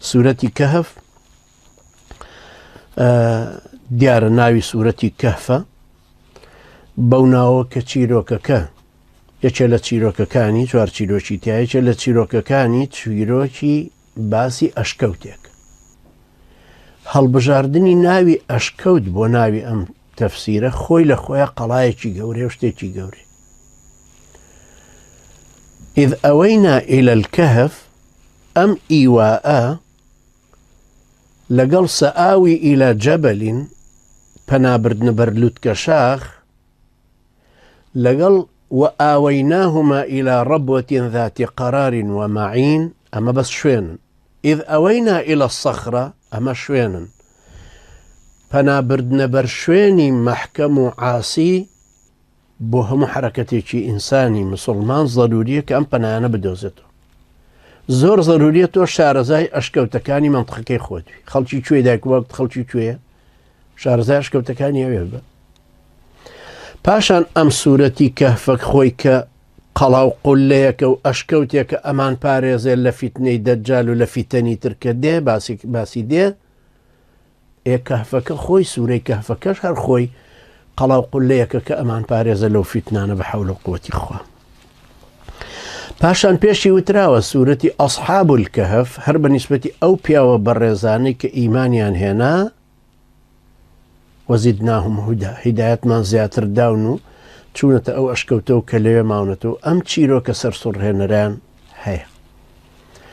سورەتی کەهف دیارە ناوی سورەتی کەهفە بەو ناوە کە چیرۆکەکە یەکێ لە چیرۆکەکانی چوار چیرۆکی تایەکێ لە چیرۆکەکانی چیرۆکی باسی ئەشکەوتێک هەڵبژاردننی ناوی ئەشکەوت بۆ ناوی ئەم تەفسیرە خۆی لە خۆیان قەڵایەکی گەورەی و شتێکی گەورەی إذ أوينا إلى الكهف أم إيواء لقل سآوي إلى جبل پنابردن برلوتك شاخ لقل وآويناهما إلى ربوة ذات قرار ومعين أما بس شوين إذ أوينا إلى الصخرة أما شوين پنابردن برشويني محكم عاصي بۆ هەموو حرەکەتێکی ئینسانی مسلمان ضرورية کە ئەم پەنایانە بدۆزێتەوە زۆر ضرورية تۆ شارەزای ئەشکەوتەکانی منطقەکەی خۆتوی خەڵکی کوێ دایک وەکت خەڵکی کوێیە شارەزای ئەشکەوتەکانی ئەوێ بە پاشان ئەم سوورەتی کەهفە خۆی کە قەڵاو قولەیەکە و ئەشکەوتێکە ئەمان پارێزێت لە فیتنەی دەجال و لە فیتەنی ترکە دێ باسی دێ کەهفەکە خۆی سوورەی کەهفەکەش هەر خۆی قەڵاو قولەیەکە کە ئەمان پارێزە لەو فیتنانە بە حەول و قووەتی خوا پاشان پێشی وتراوە سوورەتی ئەصحاب الکەهف هەر بە نیسبەتی ئەو پیاوە بەڕێزانەی کە ئیمانیان هێنا وەزیدناهم هودا هیدایەتمان زیاتر داون و چوونەتە ئەو ئەشکەوتە و کە لەوێ ماونەتەوە ئەم چیرۆکە سەرسوڕهێنەران هەیە